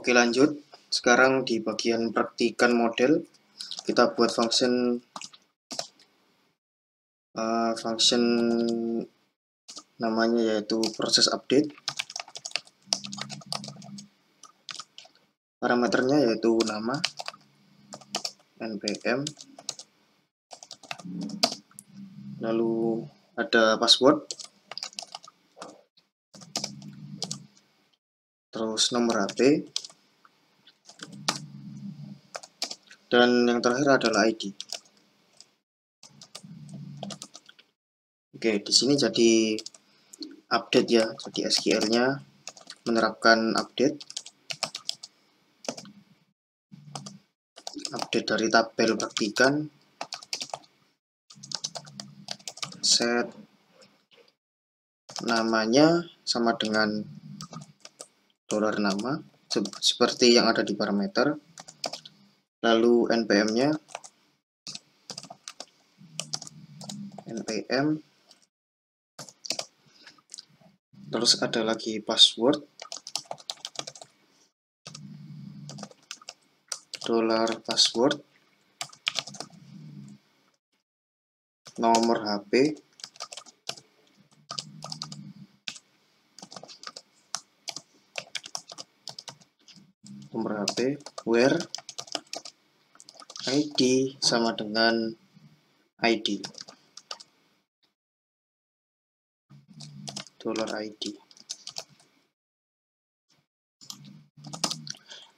Oke, lanjut. Sekarang di bagian praktikan model, kita buat function namanya yaitu proses update. Parameternya yaitu nama, npm, lalu ada password, terus nomor HP, dan yang terakhir adalah ID. Oke, di sini jadi update ya, jadi SQL-nya menerapkan update dari tabel praktikan, set namanya sama dengan $nama seperti yang ada di parameter, lalu npm-nya npm, terus ada lagi password $password, nomor HP, where ID sama dengan ID, $ID.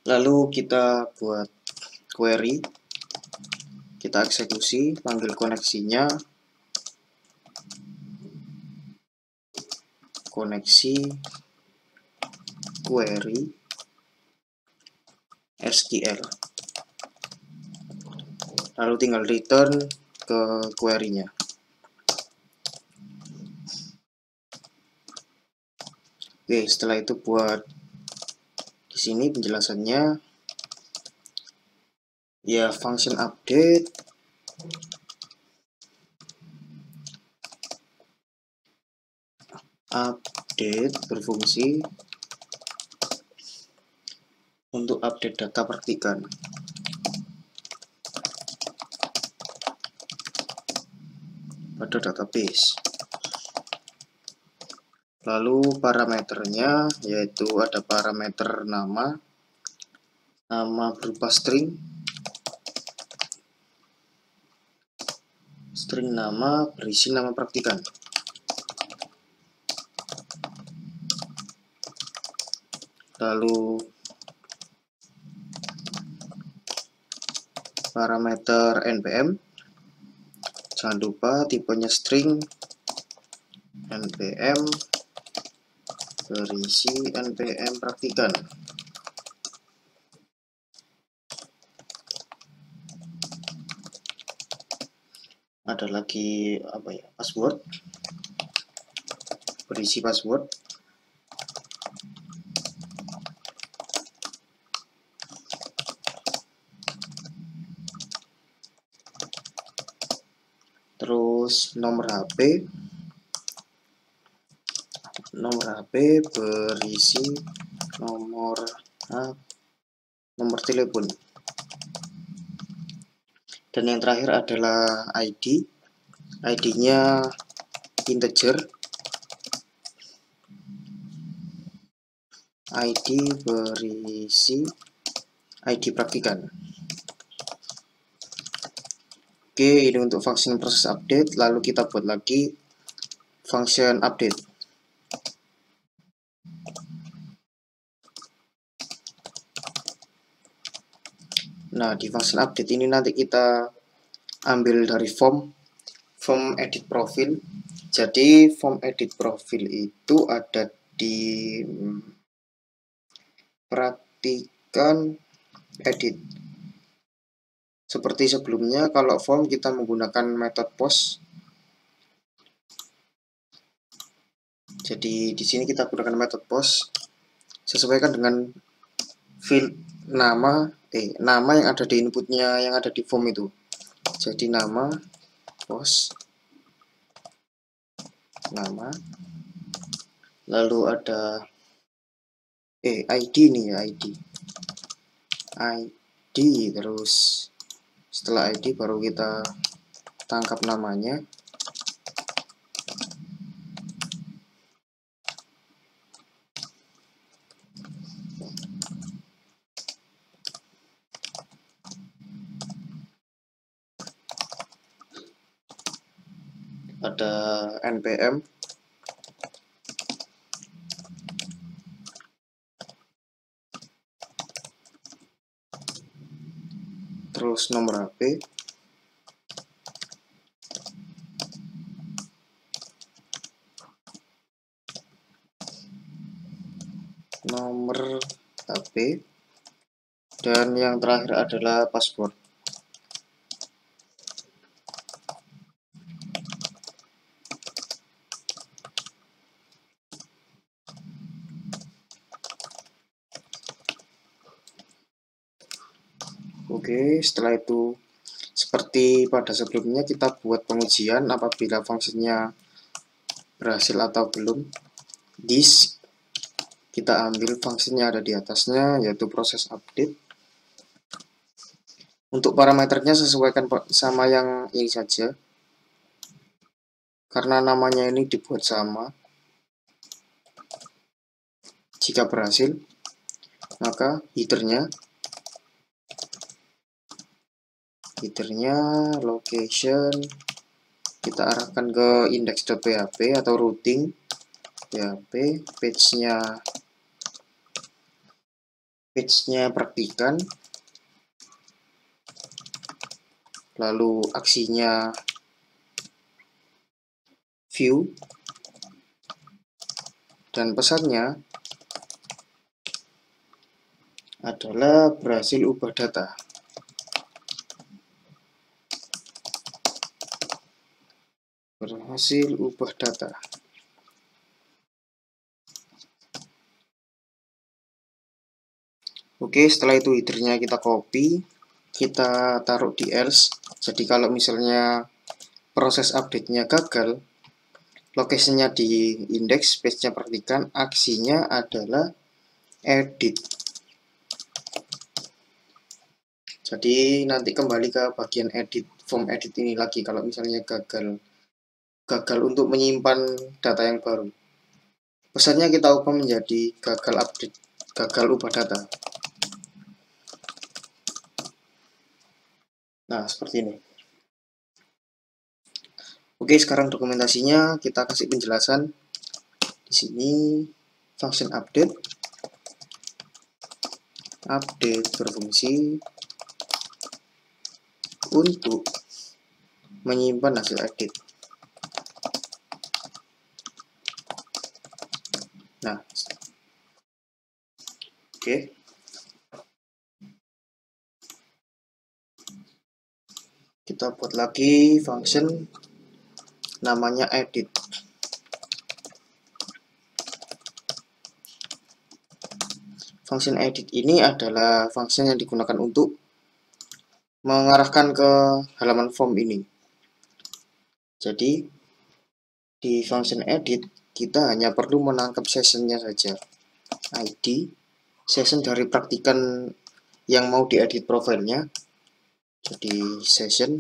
Lalu kita buat query, kita eksekusi, panggil koneksinya, koneksi query SQL, lalu tinggal return ke query-nya. Oke, setelah itu buat di sini penjelasannya ya, function update berfungsi untuk update data praktikan. Pada database. Lalu parameternya yaitu ada parameter nama berupa string nama berisi nama praktikan. Lalu parameter npm, jangan lupa tipenya string, npm berisi npm praktikan. Ada lagi password, berisi password, terus nomor HP berisi nomor telepon, dan yang terakhir adalah ID-nya integer, ID berisi ID praktikan. Oke, ini untuk function proses update. Lalu kita buat lagi function update. Nah, di function update ini nanti kita ambil dari form edit profil. Jadi form edit profil itu ada di praktikan edit. Seperti sebelumnya, kalau form kita menggunakan metode post. Jadi di sini kita gunakan metode post, sesuaikan dengan field nama yang ada di inputnya yang ada di form itu. Jadi nama post nama, lalu ada ID nih ya, ID ID, terus setelah ID baru kita tangkap namanya. Ada npm, terus nomor HP, dan yang terakhir adalah password. Oke, setelah itu seperti pada sebelumnya kita buat pengujian apabila fungsinya berhasil atau belum. This kita ambil fungsinya ada di atasnya, yaitu proses update. Untuk parameternya sesuaikan sama yang ini saja, karena namanya ini dibuat sama. Jika berhasil, maka headernya location kita arahkan ke index.php atau routing PHP, page-nya praktikan, lalu aksinya view, dan pesannya adalah berhasil ubah data. Berhasil ubah data. Oke, setelah itu headernya kita copy, kita taruh di else. Jadi kalau misalnya proses update-nya gagal, lokasinya di index, page-nya praktikan, aksinya adalah edit. Jadi nanti kembali ke bagian edit, form edit ini lagi kalau misalnya gagal untuk menyimpan data yang baru. Pesannya kita ubah menjadi gagal update, gagal ubah data. Nah, seperti ini. Oke, sekarang dokumentasinya kita kasih penjelasan. Di sini function update berfungsi untuk menyimpan hasil edit. Nah, oke. Kita buat lagi function namanya edit. Function edit ini adalah function yang digunakan untuk mengarahkan ke halaman form ini. Jadi di function edit kita hanya perlu menangkap sessionnya saja, ID, session dari praktikan yang mau diedit profilnya. Jadi session,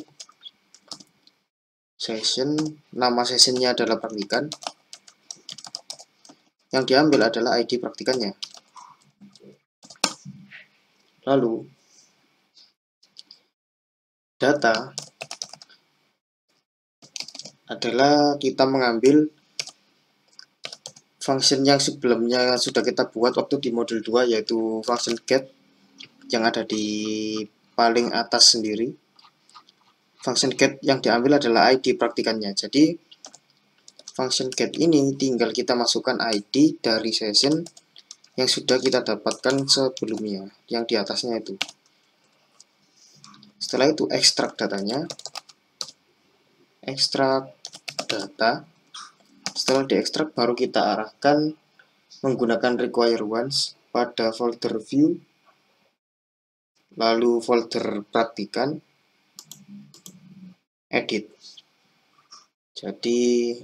nama sessionnya adalah praktikan, yang diambil adalah ID praktikannya. Lalu data adalah kita mengambil function yang sebelumnya sudah kita buat waktu di modul 2, yaitu function get yang ada di paling atas sendiri. Function get yang diambil adalah ID praktikannya. Jadi function get ini tinggal kita masukkan ID dari session yang sudah kita dapatkan sebelumnya, yang di atasnya itu. Setelah itu ekstrak datanya, ekstrak data. Setelah diekstrak baru kita arahkan menggunakan require once pada folder view, lalu folder praktikan, edit. Jadi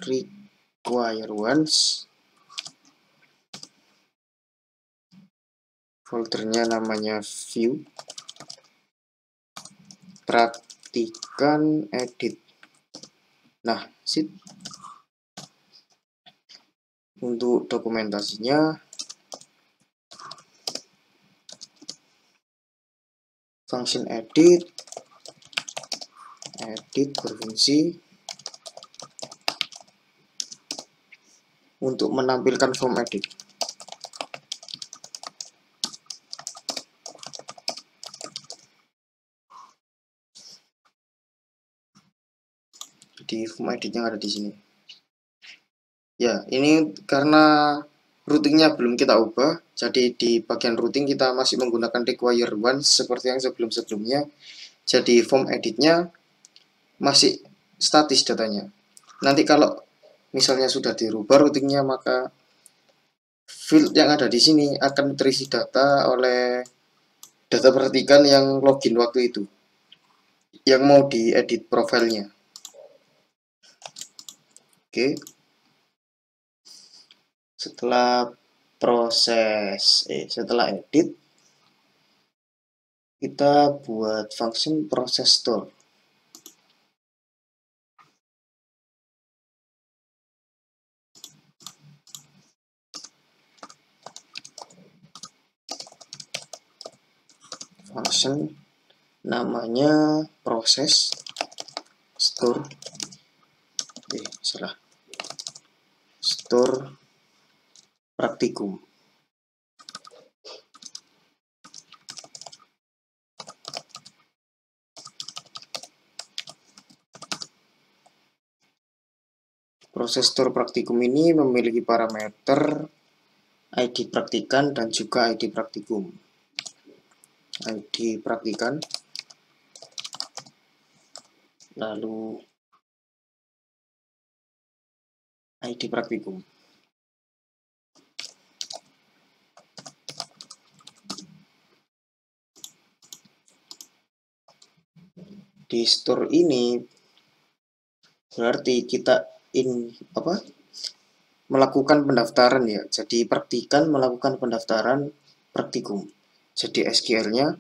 require once foldernya namanya view, praktikan edit. Nah, sip. Untuk dokumentasinya function edit berfungsi untuk menampilkan form edit. Di form edit yang ada di sini. Ya, ini karena routingnya belum kita ubah, jadi di bagian routing kita masih menggunakan require once seperti yang sebelum-sebelumnya. Jadi form editnya masih statis datanya. Nanti kalau misalnya sudah dirubah routingnya, maka field yang ada di sini akan terisi data oleh data perhatikan yang login waktu itu, yang mau diedit profilnya. Oke. Setelah edit, kita buat function proses store. Function namanya proses store. Store praktikum. Proses store praktikum ini memiliki parameter ID praktikan dan juga ID praktikum. ID praktikan, lalu ID praktikum. Di store ini berarti kita melakukan pendaftaran ya. Jadi praktikan melakukan pendaftaran praktikum. Jadi SQL-nya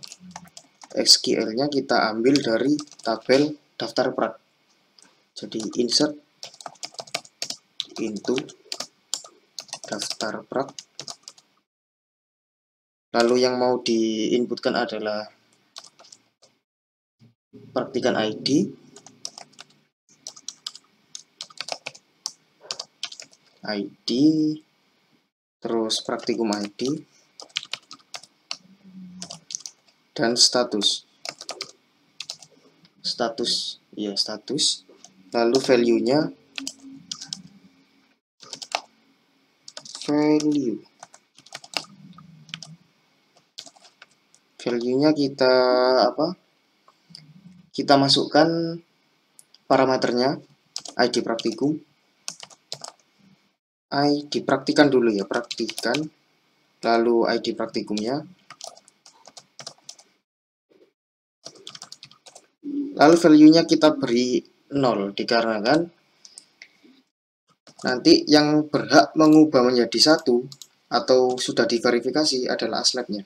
kita ambil dari tabel daftar prak. Jadi insert into daftar prak. Lalu yang mau diinputkan adalah praktikan ID, terus praktikum ID, dan status. Lalu value-nya kita masukkan parameternya ID praktikum, ID praktikan dulu ya, praktikan, lalu ID praktikumnya, lalu value-nya kita beri 0 dikarenakan nanti yang berhak mengubah menjadi 1 atau sudah diverifikasi adalah aslabnya.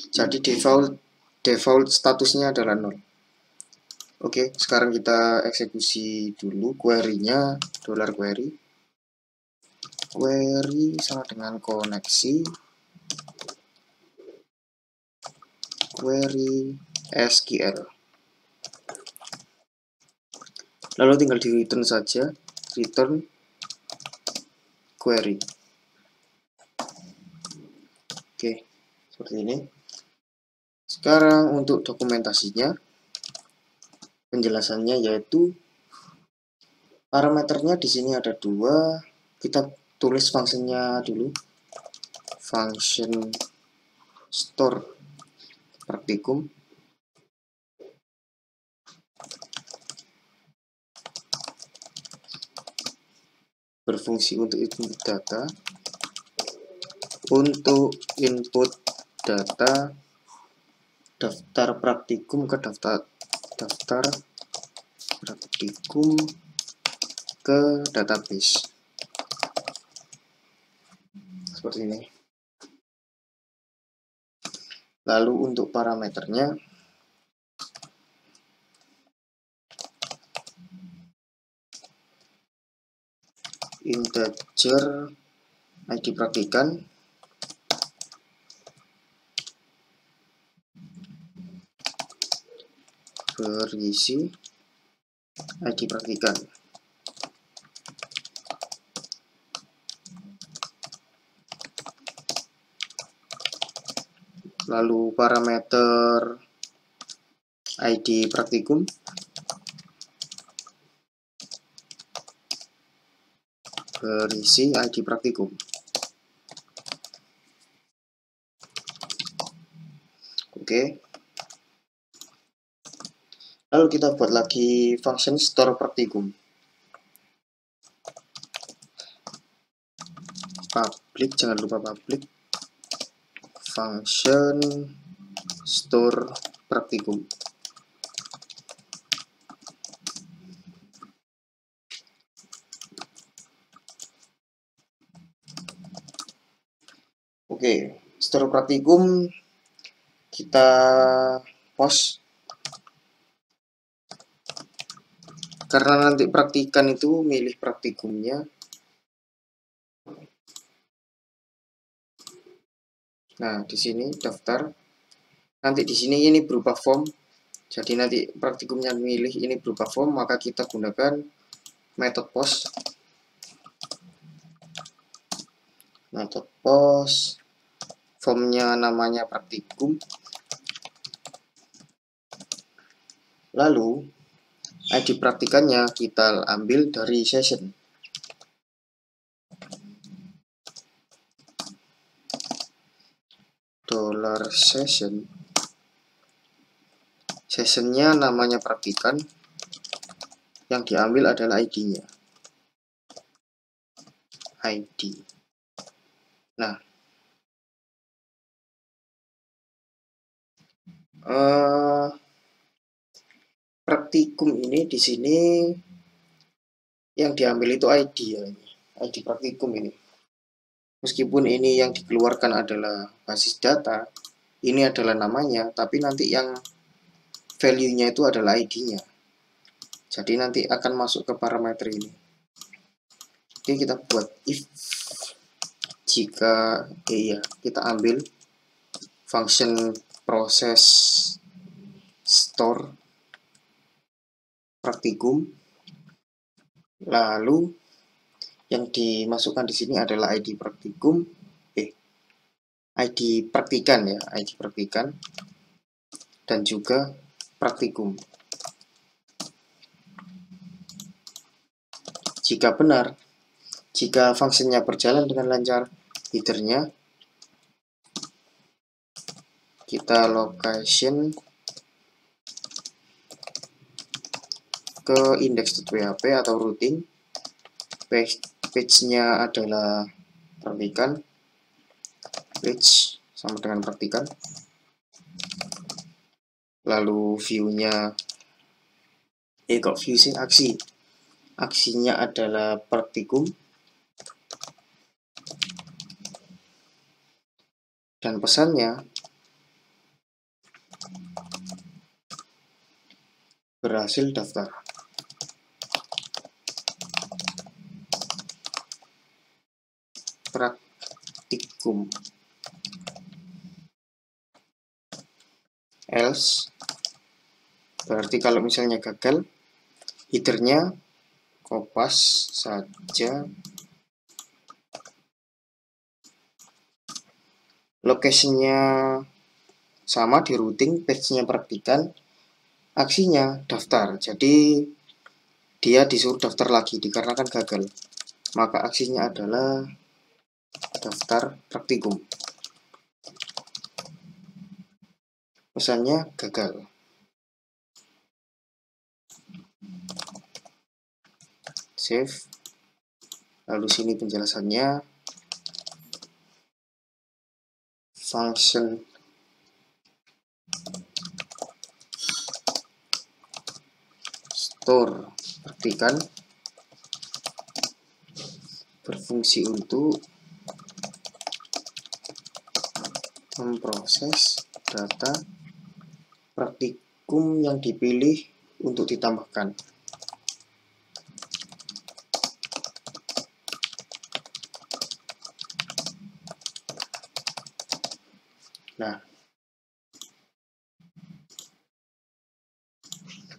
Jadi default statusnya adalah 0. Oke, sekarang kita eksekusi dulu query-nya, $query sama dengan koneksi query SQL. Lalu tinggal di return saja, return query. Oke, seperti ini. Sekarang untuk dokumentasinya, penjelasannya yaitu parameternya di sini ada 2. Kita tulis fungsinya dulu. Function store praktikum. Berfungsi untuk input data. Untuk input data daftar praktikum ke daftar praktikum ke database. Seperti ini. Lalu untuk parameternya integer ID praktikan berisi ID praktikan. Lalu parameter ID praktikum berisi ID praktikum. Oke. Lalu kita buat lagi function store praktikum. Public, jangan lupa public. Function store praktikum. Oke, store praktikum kita post karena nanti praktikan itu milih praktikumnya. Nah, di sini daftar. Nanti di sini ini berupa form. Jadi nanti praktikumnya milih ini berupa form, maka kita gunakan method post. Method post, formnya namanya praktikum. Lalu ID praktikannya kita ambil dari session. $session. Sessionnya namanya praktikan. Yang diambil adalah ID-nya. ID. Nah, praktikum ini di sini yang diambil itu ID ya, ID praktikum ini. Meskipun ini yang dikeluarkan adalah basis data, ini adalah namanya, tapi nanti yang value-nya itu adalah ID-nya. Jadi nanti akan masuk ke parameter ini. Oke, kita buat if jika ya kita ambil function proses store praktikum, lalu yang dimasukkan di sini adalah ID praktikum, ID praktikan ya, ID praktikan, dan juga praktikum. Jika benar, jika fungsinya berjalan dengan lancar, header-nya kita location ke index.php atau routing. Page-nya adalah praktikan, page sama dengan praktikan. Lalu view-nya kok view sih, aksinya adalah praktikum, dan pesannya berhasil daftar. Praktikum. Else, berarti kalau misalnya gagal, header-nya kopas saja, location-nya sama di routing, page-nya praktikan, aksinya daftar. Jadi dia disuruh daftar lagi dikarenakan gagal. Maka aksinya adalah daftar praktikum. Pesannya gagal. Save. Lalu sini penjelasannya. Function store praktikan berfungsi untuk memproses data praktikum yang dipilih untuk ditambahkan. Nah,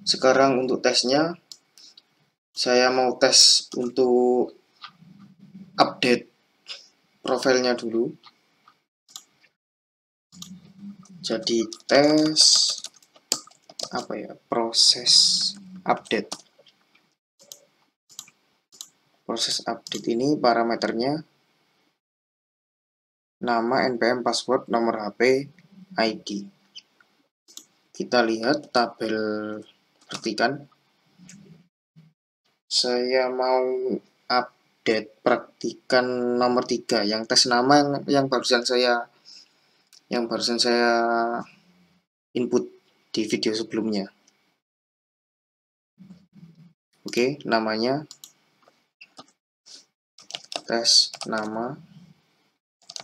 sekarang untuk tesnya, saya mau tes untuk update profilnya dulu. Jadi tes apa ya, proses update. Proses update ini parameternya nama, NPM, password, nomor HP, ID. Kita lihat tabel praktikan. Saya mau update praktikan nomor 3 yang tes nama yang barusan saya input di video sebelumnya. Oke, namanya tes nama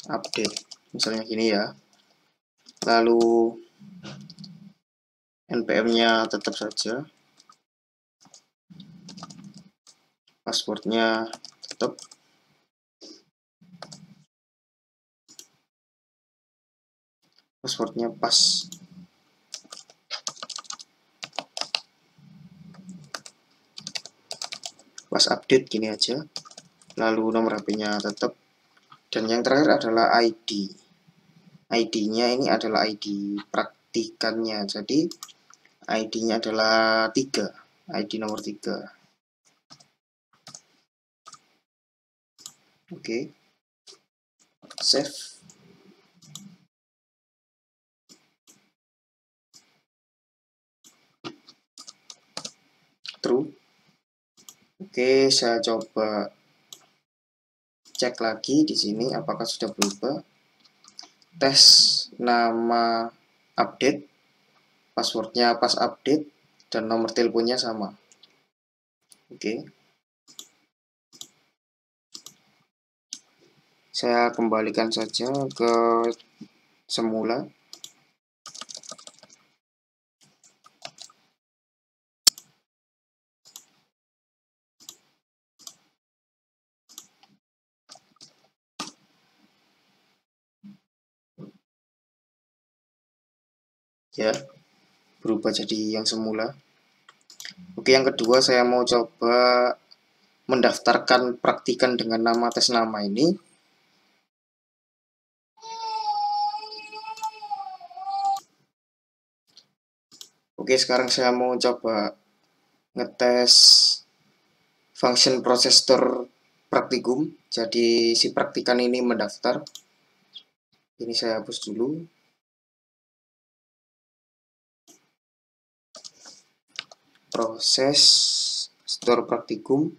update, misalnya gini ya. Lalu NPM-nya tetap saja, passwordnya tetap, passwordnya pas. Pas update gini aja. Lalu nomor HP-nya tetap. Dan yang terakhir adalah ID. ID-nya ini adalah ID praktikannya. Jadi ID-nya adalah 3. ID nomor 3. Oke. Save. True. Oke, saya coba cek lagi di sini apakah sudah berubah. Tes nama update, passwordnya pas update, dan nomor teleponnya sama. Oke. Saya kembalikan saja ke semula. Ya, berubah jadi yang semula. Oke, yang kedua saya mau coba mendaftarkan praktikan dengan nama tes nama ini. Oke, sekarang saya mau coba ngetes function processor praktikum. Jadi si praktikan ini mendaftar. Ini saya hapus dulu. Proses store praktikum.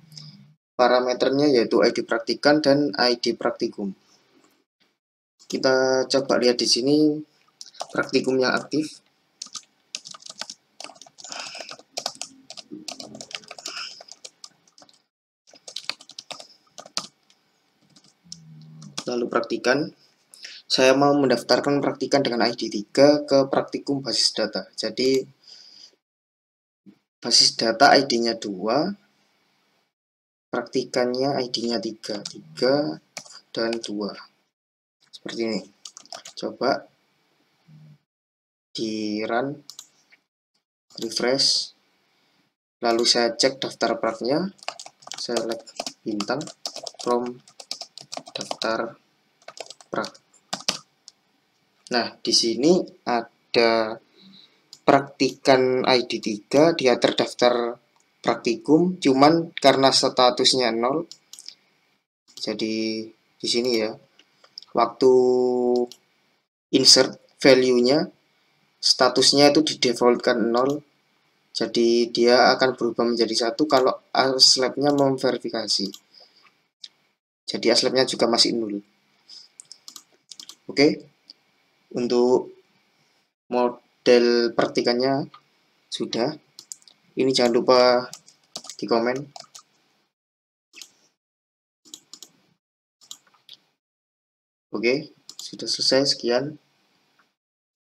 Parameternya yaitu ID praktikan dan ID praktikum. Kita coba lihat di sini praktikum yang aktif. Lalu praktikan. Saya mau mendaftarkan praktikan dengan ID 3 ke praktikum basis data. Jadi basis data ID-nya 2, praktikannya ID-nya 3, 3 dan 2. Seperti ini. Coba di run, refresh. Lalu saya cek daftar praknya. Select bintang from daftar prak. Nah, di sini ada praktikan ID 3, dia terdaftar praktikum, cuman karena statusnya 0. Jadi di sini ya, waktu insert value-nya, statusnya itu di defaultkan 0. Jadi dia akan berubah menjadi 1 kalau aslab-nya memverifikasi. Jadi aslab-nya juga masih 0. Oke. Untuk model praktikannya sudah. Ini jangan lupa di komen. Oke, sudah selesai. Sekian.